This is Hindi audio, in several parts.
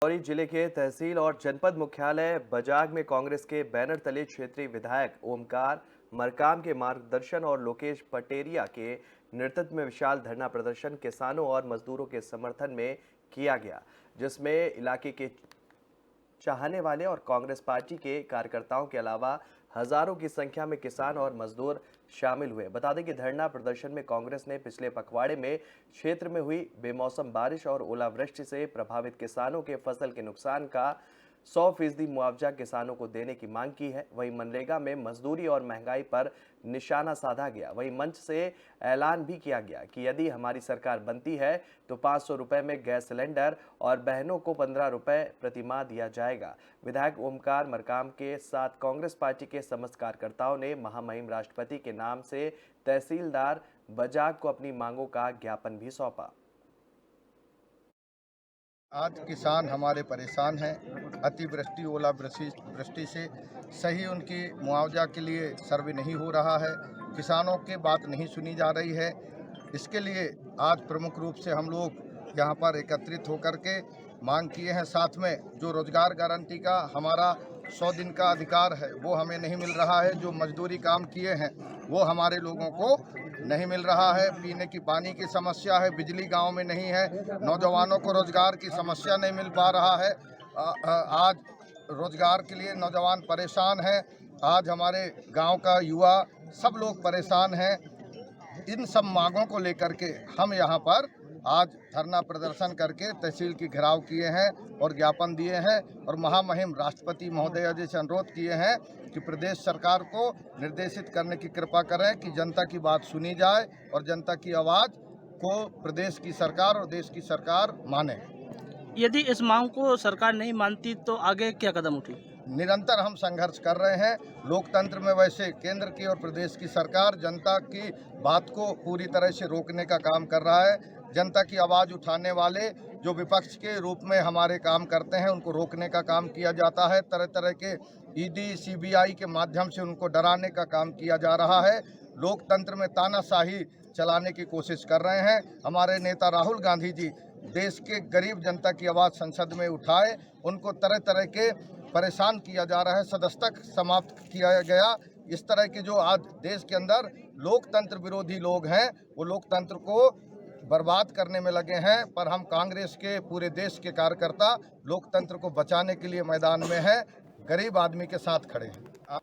डिंडौरी जिले के तहसील और जनपद मुख्यालय बजाग में कांग्रेस के बैनर तले क्षेत्रीय विधायक ओमकार मरकाम के मार्गदर्शन और लोकेश पटेरिया के नेतृत्व में विशाल धरना प्रदर्शन किसानों और मजदूरों के समर्थन में किया गया, जिसमें इलाके के चाहने वाले और कांग्रेस पार्टी के कार्यकर्ताओं के अलावा हजारों की संख्या में किसान और मजदूर शामिल हुए। बता दें कि धरना प्रदर्शन में कांग्रेस ने पिछले पखवाड़े में क्षेत्र में हुई बेमौसम बारिश और ओलावृष्टि से प्रभावित किसानों के फसल के नुकसान का 100% मुआवजा किसानों को देने की मांग की है। वहीं मनरेगा में मजदूरी और महंगाई पर निशाना साधा गया। वहीं मंच से ऐलान भी किया गया कि यदि हमारी सरकार बनती है तो 500 रुपए में गैस सिलेंडर और बहनों को 15 रुपए प्रति माह दिया जाएगा। विधायक ओमकार मरकाम के साथ कांग्रेस पार्टी के समस्त कार्यकर्ताओं ने महामहिम राष्ट्रपति के नाम से तहसीलदार बजाग को अपनी मांगों का ज्ञापन भी सौंपा। आज किसान हमारे परेशान हैं। अतिवृष्टि ओलावृष्टि से सही उनकी मुआवजा के लिए सर्वे नहीं हो रहा है। किसानों की बात नहीं सुनी जा रही है। इसके लिए आज प्रमुख रूप से हम लोग यहाँ पर एकत्रित होकर के मांग किए हैं। साथ में जो रोजगार गारंटी का हमारा 100 दिन का अधिकार है वो हमें नहीं मिल रहा है। जो मजदूरी काम किए हैं वो हमारे लोगों को नहीं मिल रहा है। पीने की पानी की समस्या है, बिजली गांव में नहीं है, नौजवानों को रोजगार की समस्या नहीं मिल पा रहा है। आज रोजगार के लिए नौजवान परेशान हैं। आज हमारे गांव का युवा सब लोग परेशान हैं। इन सब मांगों को लेकर के हम यहाँ पर आज धरना प्रदर्शन करके तहसील की घेराव किए हैं और ज्ञापन दिए हैं और महामहिम राष्ट्रपति महोदय जी से अनुरोध किए हैं कि प्रदेश सरकार को निर्देशित करने की कृपा करें कि जनता की बात सुनी जाए और जनता की आवाज़ को प्रदेश की सरकार और देश की सरकार माने। यदि इस मांग को सरकार नहीं मानती तो आगे क्या कदम उठेगी? निरंतर हम संघर्ष कर रहे हैं। लोकतंत्र में वैसे केंद्र की और प्रदेश की सरकार जनता की बात को पूरी तरह से रोकने का काम कर रहा है। जनता की आवाज़ उठाने वाले जो विपक्ष के रूप में हमारे काम करते हैं उनको रोकने का काम किया जाता है। तरह तरह के ईडी सीबीआई के माध्यम से उनको डराने का काम किया जा रहा है। लोकतंत्र में तानाशाही चलाने की कोशिश कर रहे हैं। हमारे नेता राहुल गांधी जी देश के गरीब जनता की आवाज़ संसद में उठाए, उनको तरह तरह के परेशान किया जा रहा है, सदस्यता समाप्त किया गया। इस तरह के जो आज देश के अंदर लोकतंत्र विरोधी लोग हैं वो लोकतंत्र को बर्बाद करने में लगे हैं। पर हम कांग्रेस के पूरे देश के कार्यकर्ता लोकतंत्र को बचाने के लिए मैदान में हैं, गरीब आदमी के साथ खड़े हैं।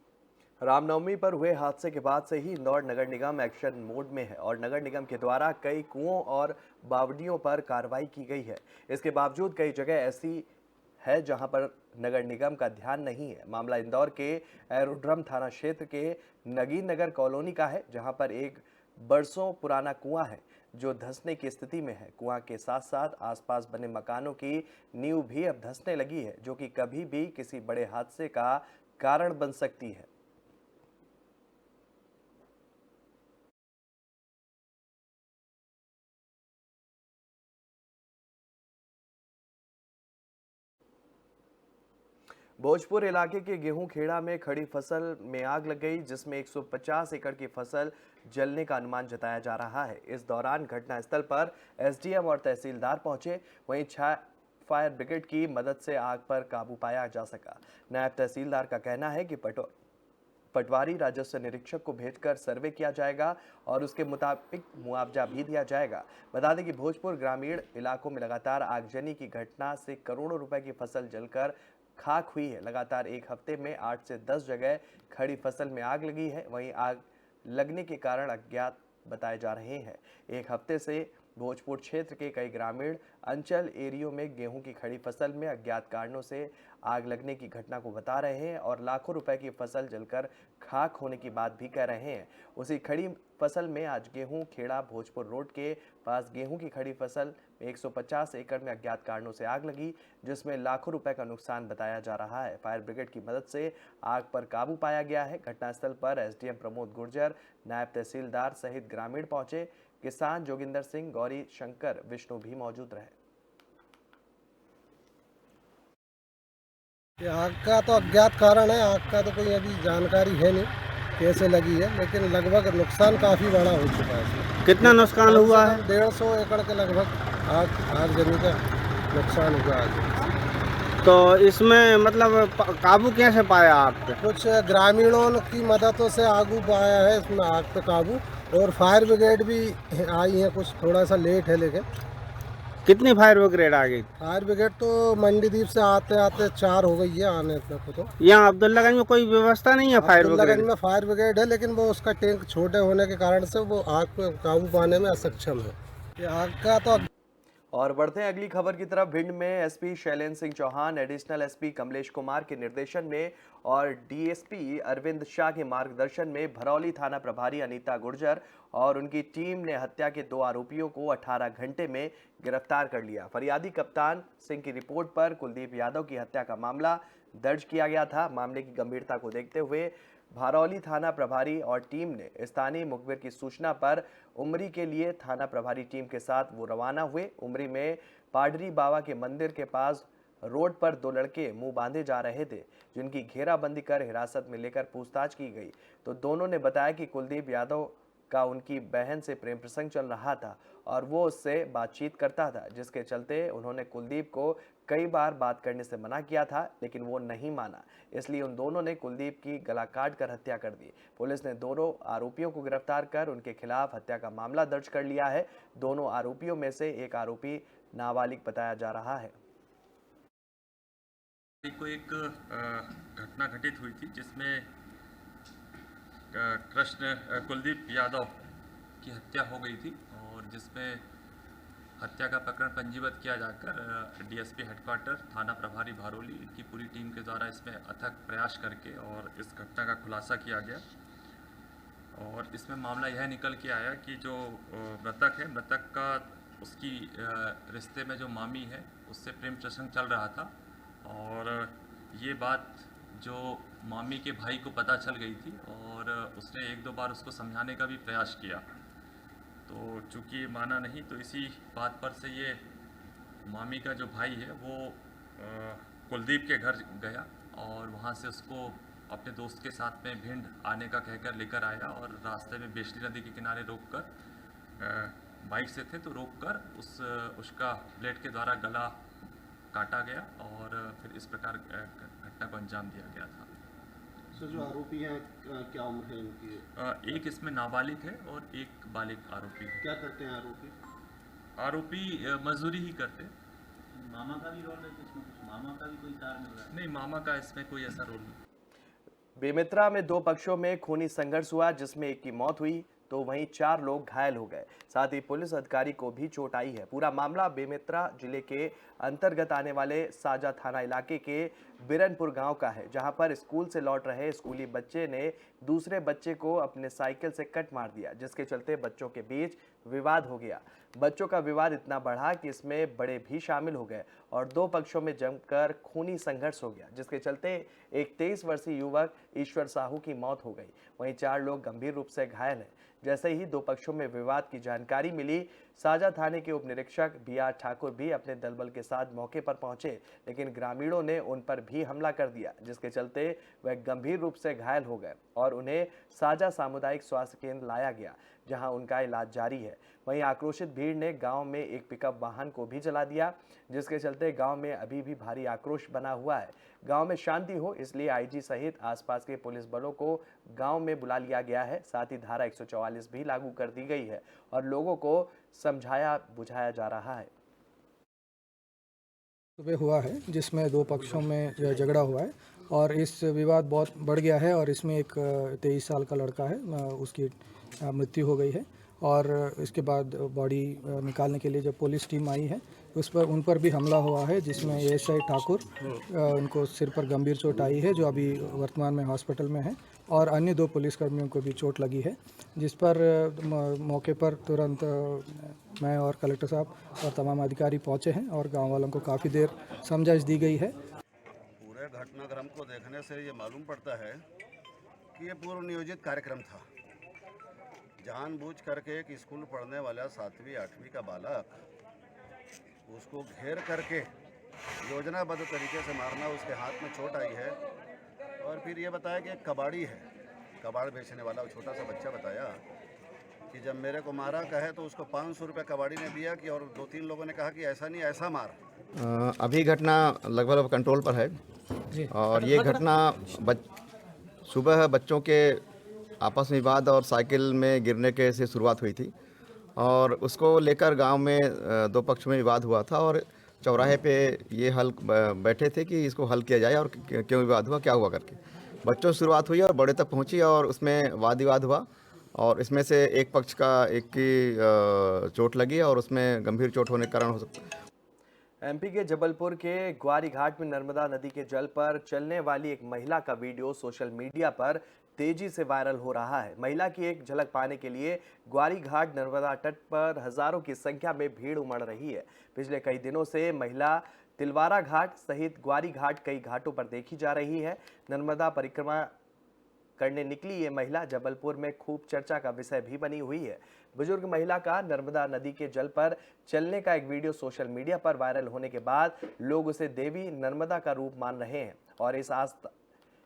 रामनवमी पर हुए हादसे के बाद से ही इंदौर नगर निगम एक्शन मोड में है और नगर निगम के द्वारा कई कुओं और बावड़ियों पर कार्रवाई की गई है। इसके बावजूद कई जगह ऐसी है जहां पर नगर निगम का ध्यान नहीं है। मामला इंदौर के एरोड्रम थाना क्षेत्र के नगीन नगर कॉलोनी का है, जहां पर एक बरसों पुराना कुआं है जो धंसने की स्थिति में है। कुआं के साथ साथ आसपास बने मकानों की नींव भी अब धंसने लगी है, जो कि कभी भी किसी बड़े हादसे का कारण बन सकती है। भोजपुर इलाके के गेहूं खेड़ा में खड़ी फसल में आग लग गई, जिसमें 150 एकड़ की फसल जलने का अनुमान जताया जा रहा है। इस दौरान घटनास्थल पर एसडीएम और तहसीलदार पहुंचे। वहीं फायर ब्रिगेड की मदद से आग पर काबू पाया जा सका। नायब तहसीलदार का कहना है कि पटवारी राजस्व निरीक्षक को भेजकर सर्वे किया जाएगा और उसके मुताबिक मुआवजा भी दिया जाएगा। बता दें कि भोजपुर ग्रामीण इलाकों में लगातार आगजनी की घटना से करोड़ों रुपए की फसल जलकर खाक हुई है। लगातार एक हफ्ते में 8 से 10 जगह खड़ी फसल में आग लगी है। वहीं आग लगने के कारण अज्ञात बताए जा रहे हैं। एक हफ्ते से भोजपुर क्षेत्र के कई ग्रामीण अंचल एरियो में गेहूं की खड़ी फसल में अज्ञात कारणों से आग लगने की घटना को बता रहे हैं और लाखों रुपए की फसल जलकर खाक होने की बात भी कह रहे हैं। उसी खड़ी फसल में आज गेहूं खेड़ा भोजपुर रोड के पास गेहूं की खड़ी फसल 150 एकड़ में अज्ञात कारणों से आग लगी, जिसमें लाखों रुपए का नुकसान बताया जा रहा है। फायर ब्रिगेड की मदद से आग पर काबू पाया गया है। घटनास्थल पर एसडीएम प्रमोद गुर्जर, नायब तहसीलदार सहित ग्रामीण पहुंचे। किसान जोगिंदर सिंह, गौरी शंकर, विष्णु भी मौजूद रहे। आग का तो अज्ञात कारण है। आग का तो कोई अभी जानकारी है नहीं कैसे लगी है, लेकिन लगभग नुकसान काफ़ी बड़ा हो चुका है। कितना नुकसान हुआ है? 150 एकड़ के लगभग आग जमी का नुकसान हुआ है। तो इसमें मतलब काबू कैसे पाया आग पे? कुछ ग्रामीणों की मददों से आगू पाया है इसमें आग पे काबू, और फायर ब्रिगेड भी आई है, कुछ थोड़ा सा लेट है लेकिन। कितनी फायर ब्रिगेड आ गई? फायर ब्रिगेड तो मंडीदीप से आते आते 4 हो गई है आने तक को। तो यहाँ अब्दुल्लागंज में कोई व्यवस्था नहीं है फायर अब्दुल्लागंज ब्रिगेड? में फायर ब्रिगेड है, लेकिन वो उसका टैंक छोटे होने के कारण से वो आग पे काबू पाने में असक्षम है। ये आग का तो और बढ़ते हैं अगली खबर की तरफ। भिंड में SP Shailendra Singh Chauhan, additional SP Kamlesh Kumar के निर्देशन में और डीएसपी अरविंद शाह के मार्गदर्शन में भरौली थाना प्रभारी अनीता गुर्जर और उनकी टीम ने हत्या के 2 आरोपियों को 18 घंटे में गिरफ्तार कर लिया। फरियादी कप्तान सिंह की रिपोर्ट पर कुलदीप यादव की हत्या का मामला दर्ज किया गया था। मामले की गंभीरता को देखते हुए भरौली थाना प्रभारी और टीम ने स्थानीय मुखबिर की सूचना पर उमरी के लिए थाना प्रभारी टीम के साथ वो रवाना हुए। उमरी में पाडरी बाबा के मंदिर के पास रोड पर 2 लड़के मुंह बांधे जा रहे थे, जिनकी घेराबंदी कर हिरासत में लेकर पूछताछ की गई तो दोनों ने बताया कि कुलदीप यादव का उनकी बहन से प्रेम प्रसंग चल रहा था और वो उससे बातचीत करता था, जिसके चलते उन्होंने कुलदीप को कई बार बात करने से मना किया था, लेकिन वो नहीं माना। इसलिए उन दोनों ने कुलदीप की गला काट कर हत्या कर दी। पुलिस ने दोनों आरोपियों को गिरफ्तार कर उनके खिलाफ हत्या का मामला दर्ज कर लिया है। दोनों आरोपियों में से एक आरोपी नाबालिग बताया जा रहा है। को एक घटना घटित हुई थी जिसमें कृष्ण कुलदीप यादव की हत्या हो गई थी और जिसमें हत्या का प्रकरण पंजीबद्ध किया जाकर डीएसपी हेडक्वार्टर थाना प्रभारी भरौली की पूरी टीम के द्वारा इसमें अथक प्रयास करके और इस घटना का खुलासा किया गया। और इसमें मामला यह निकल के आया कि जो मृतक है, मृतक का उसकी रिश्ते में जो मामी है उससे प्रेम प्रसंग चल रहा था और ये बात जो मामी के भाई को पता चल गई थी और उसने 1-2 बार उसको समझाने का भी प्रयास किया, तो चूँकि माना नहीं तो इसी बात पर से ये मामी का जो भाई है वो कुलदीप के घर गया और वहाँ से उसको अपने दोस्त के साथ में भिंड आने का कहकर लेकर आया और रास्ते में बेशली नदी के किनारे रोककर बाइक से थे तो रोककर उसका ब्लेड के द्वारा गला काटा गया और फिर इस प्रकार घटना को अंजाम दिया गया था। सर, जो आरोपी हैं क्या उम्र है इनकी? एक इसमें नाबालिग है और एक बालिग आरोपी है। क्या करते हैं आरोपी? आरोपी मजदूरी ही करते। मामा का भी रोल है इसमें? कुछ मामा का भी कोई सार मिल रहा है? नहीं, मामा का इसमें कोई ऐसा रोल नहीं। बेमित्रा में 2 पक्षों में खूनी संघर्ष हुआ, जिसमें एक की मौत हुई तो वहीं 4 लोग घायल हो गए। साथ ही पुलिस अधिकारी को भी चोट आई है। पूरा मामला बेमित्रा जिले के अंतर्गत आने वाले साजा थाना इलाके के बिरनपुर गांव का है, जहां पर स्कूल से लौट रहे स्कूली बच्चे ने दूसरे बच्चे को अपने साइकिल से कट मार दिया, जिसके चलते बच्चों के बीच विवाद हो गया। बच्चों का विवाद इतना बढ़ा कि इसमें बड़े भी शामिल हो गए और 2 पक्षों में जमकर खूनी संघर्ष हो गया, जिसके चलते एक 23 वर्षीय युवक ईश्वर साहू की मौत हो गई। वहीं 4 लोग गंभीर रूप से घायल हैं। जैसे ही 2 पक्षों में विवाद की जानकारी मिली, साजा थाने के उप निरीक्षक BR ठाकुर भी अपने दलबल के साथ मौके पर पहुंचे, लेकिन ग्रामीणों ने उन पर भी हमला कर दिया, जिसके चलते वह गंभीर रूप से घायल हो गए और उन्हें साजा सामुदायिक स्वास्थ्य केंद्र लाया गया, जहां उनका इलाज जारी है। वहीं आक्रोशित भीड़ ने गांव में एक पिकअप वाहन को भी जला दिया, जिसके चलते गांव में अभी भी भारी आक्रोश बना हुआ है। गांव में शांति हो इसलिए आईजी सहित आसपास के पुलिस बलों को गांव में बुला लिया गया है। साथ ही धारा 144 भी लागू कर दी गई है और लोगों को समझाया बुझाया जा रहा है। सुबह हुआ है जिसमें 2 पक्षों में झगड़ा हुआ है और इस विवाद बहुत बढ़ गया है और इसमें एक 23 साल का लड़का है, उसकी मृत्यु हो गई है और इसके बाद बॉडी निकालने के लिए जब पुलिस टीम आई है उन पर भी हमला हुआ है, जिसमें एएसआई ठाकुर उनको सिर पर गंभीर चोट आई है जो अभी वर्तमान में हॉस्पिटल में है और अन्य 2 पुलिसकर्मियों को भी चोट लगी है, जिस पर मौके पर तुरंत मैं और कलेक्टर साहब और तमाम अधिकारी पहुंचे हैं और गांव वालों को काफ़ी देर समझाइश दी गई है। पूरे घटनाक्रम को देखने से ये मालूम पड़ता है कि ये पूर्व नियोजित कार्यक्रम था। जानबूझ करके एक स्कूल पढ़ने वाला 7वीं 8वीं का बालक उसको घेर करके योजनाबद्ध तरीके से मारना, उसके हाथ में चोट आई है और फिर ये बताया कि एक कबाड़ी है, कबाड़ बेचने वाला वो छोटा सा बच्चा बताया कि जब मेरे को मारा कहे तो उसको 500 रुपये कबाड़ी ने दिया कि और 2-3 लोगों ने कहा कि ऐसा नहीं ऐसा मार, अभी घटना लगभग कंट्रोल पर है और ये घटना सुबह बच्चों के आपस में विवाद और साइकिल में गिरने के से शुरुआत हुई थी और उसको लेकर गांव में दो पक्ष में विवाद हुआ था और चौराहे पे ये हल बैठे थे कि इसको हल किया जाए और क्यों विवाद हुआ, क्या हुआ करके बच्चों से शुरुआत हुई और बड़े तक पहुंची और उसमें वाद विवाद हुआ और इसमें से एक पक्ष का एक की चोट लगी और उसमें गंभीर चोट होने के कारण हो सकता। एमपी के जबलपुर के ग्वारी घाट में नर्मदा नदी के जल पर चलने वाली एक महिला का वीडियो सोशल मीडिया पर तेजी से वायरल हो रहा है। महिला की एक झलक पाने के लिए ग्वारी घाट नर्मदा तट पर हजारों की संख्या में भीड़ उमड़ रही है। पिछले कई दिनों से महिला तिलवारा घाट सहित ग्वारी घाट कई घाटों पर देखी जा रही है। नर्मदा परिक्रमा करने निकली ये महिला जबलपुर में खूब चर्चा का विषय भी बनी हुई है। बुजुर्ग महिला का नर्मदा नदी के जल पर चलने का एक वीडियो सोशल मीडिया पर वायरल होने के बाद लोग उसे देवी नर्मदा का रूप मान रहे हैं और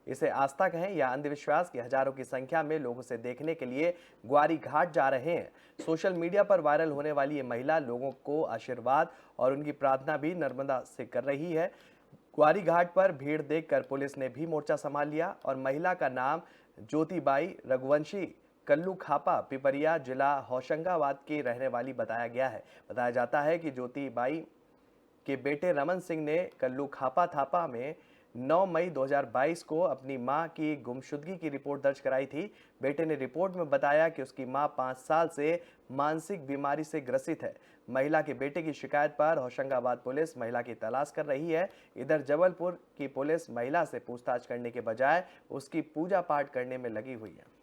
इसे आस्था कहें या अंधविश्वास की हजारों की संख्या में लोग उसे देखने के लिए ग्वारी घाट जा रहे हैं। सोशल मीडिया पर वायरल होने वाली ये महिला लोगों को आशीर्वाद और उनकी प्रार्थना भी नर्मदा से कर रही है। ग्वारी घाट पर भीड़ देखकर पुलिस ने भी मोर्चा संभाल लिया और महिला का नाम ज्योतिबाई रघुवंशी कल्लू खापा पिपरिया जिला होशंगाबाद की रहने वाली बताया गया है। बताया जाता है कि ज्योतिबाई के बेटे रमन सिंह ने कल्लू खापा थापा में 9 मई 2022 को अपनी मां की गुमशुदगी की रिपोर्ट दर्ज कराई थी। बेटे ने रिपोर्ट में बताया कि उसकी मां 5 साल से मानसिक बीमारी से ग्रसित है। महिला के बेटे की शिकायत पर होशंगाबाद पुलिस महिला की तलाश कर रही है। इधर जबलपुर की पुलिस महिला से पूछताछ करने के बजाय उसकी पूजा पाठ करने में लगी हुई है।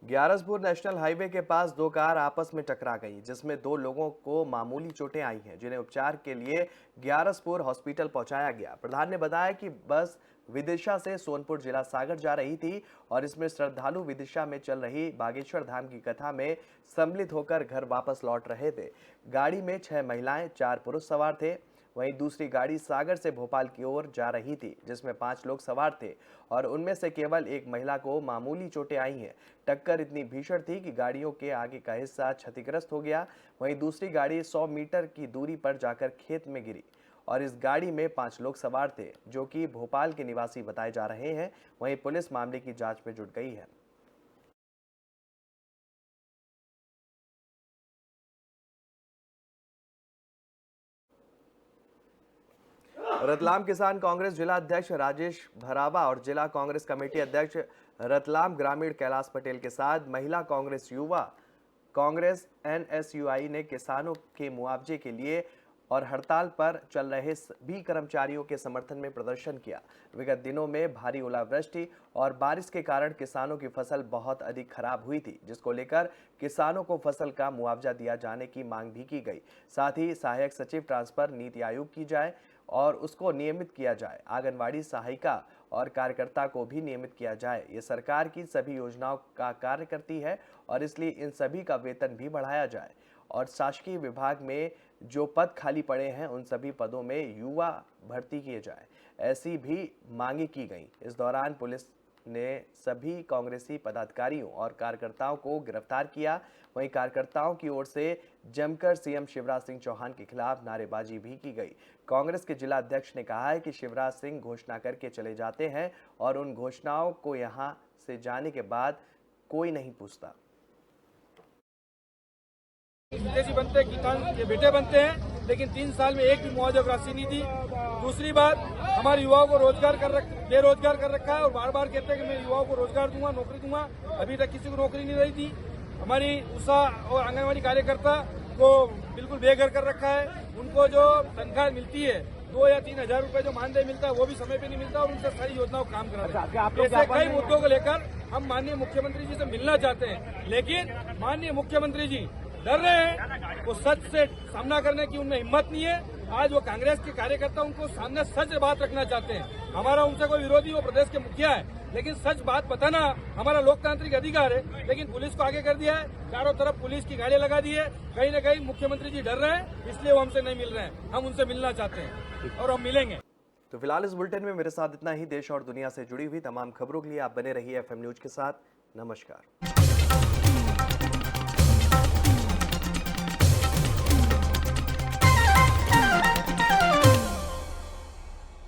ग्यारसपुर नेशनल हाईवे के पास दो कार आपस में टकरा गई, जिसमें 2 लोगों को मामूली चोटें आई हैं, जिन्हें उपचार के लिए ग्यारसपुर हॉस्पिटल पहुंचाया गया। प्रधान ने बताया कि बस विदिशा से सोनपुर जिला सागर जा रही थी और इसमें श्रद्धालु विदिशा में चल रही बागेश्वर धाम की कथा में सम्मिलित होकर घर वापस लौट रहे थे। गाड़ी में 6 महिलाएं 4 पुरुष सवार थे। वहीं दूसरी गाड़ी सागर से भोपाल की ओर जा रही थी, जिसमें 5 लोग सवार थे और उनमें से केवल एक महिला को मामूली चोटें आई हैं। टक्कर इतनी भीषण थी कि गाड़ियों के आगे का हिस्सा क्षतिग्रस्त हो गया। वहीं दूसरी गाड़ी 100 मीटर की दूरी पर जाकर खेत में गिरी और इस गाड़ी में 5 लोग सवार थे, जो कि भोपाल के निवासी बताए जा रहे हैं। वहीं पुलिस मामले की जांच में जुट गई है। रतलाम किसान कांग्रेस जिला अध्यक्ष राजेश भरावा और जिला कांग्रेस कमेटी अध्यक्ष रतलाम ग्रामीण कैलाश पटेल के साथ महिला कांग्रेस युवा कांग्रेस NSUI ने किसानों के मुआवजे के लिए और हड़ताल पर चल रहे सभी कर्मचारियों के समर्थन में प्रदर्शन किया। विगत दिनों में भारी ओलावृष्टि और बारिश के कारण किसानों की फसल बहुत अधिक खराब हुई थी, जिसको लेकर किसानों को फसल का मुआवजा दिया जाने की मांग भी की गई। साथ ही सहायक सचिव ट्रांसफर नीति आयोग की जाए और उसको नियमित किया जाए। आंगनवाड़ी सहायिका और कार्यकर्ता को भी नियमित किया जाए। ये सरकार की सभी योजनाओं का कार्य करती है और इसलिए इन सभी का वेतन भी बढ़ाया जाए और शासकीय विभाग में जो पद खाली पड़े हैं उन सभी पदों में युवा भर्ती किए जाए, ऐसी भी मांगे की गई। इस दौरान पुलिस ने सभी कांग्रेसी पदाधिकारियों और कार्यकर्ताओं को गिरफ्तार किया। वहीं कार्यकर्ताओं की ओर से जमकर सीएम शिवराज सिंह चौहान के खिलाफ नारेबाजी भी की गई। कांग्रेस के जिला अध्यक्ष ने कहा है कि शिवराज सिंह घोषणा करके चले जाते हैं और उन घोषणाओं को यहां से जाने के बाद कोई नहीं पूछता। विदेशी बनते किसान के बेटे बनते हैं, लेकिन 3 साल में एक भी मुआवजा राशि नहीं दी। दूसरी बात, हमारे युवाओं को बेरोजगार कर रखा है और बार बार कहते हैं कि मैं युवाओं को रोजगार दूंगा, नौकरी दूंगा। अभी तक किसी को नौकरी नहीं रही थी। हमारी उषा और आंगनवाड़ी कार्यकर्ता को बिल्कुल बेघर कर रखा है। उनको जो तनख्वाह मिलती है 2 या 3 हजार रुपए जो मानदेय मिलता है वो भी समय पे नहीं मिलता और उनसे सारी योजनाओं काम करा रहे हैं। ऐसे कई मुद्दों को लेकर हम माननीय मुख्यमंत्री जी से मिलना चाहते हैं, लेकिन माननीय मुख्यमंत्री जी डर रहे हैं। वो सच से सामना करने की उनमें हिम्मत नहीं है। आज वो कांग्रेस के कार्यकर्ता उनको सामने सच बात रखना चाहते हैं। हमारा उनसे कोई विरोधी, वो प्रदेश के मुखिया है, लेकिन सच बात बताना हमारा लोकतांत्रिक अधिकार है। लेकिन पुलिस को आगे कर दिया है, चारों तरफ पुलिस की गाड़ियां लगा दी है। कहीं न कहीं मुख्यमंत्री जी डर रहे हैं, इसलिए वो हमसे नहीं मिल रहे हैं। हम उनसे मिलना चाहते हैं और हम मिलेंगे। तो फिलहाल इस बुलेटिन में मेरे साथ इतना ही। देश और दुनिया से जुड़ी हुई तमाम खबरों के लिए आप बने रहिए FM न्यूज के साथ। नमस्कार।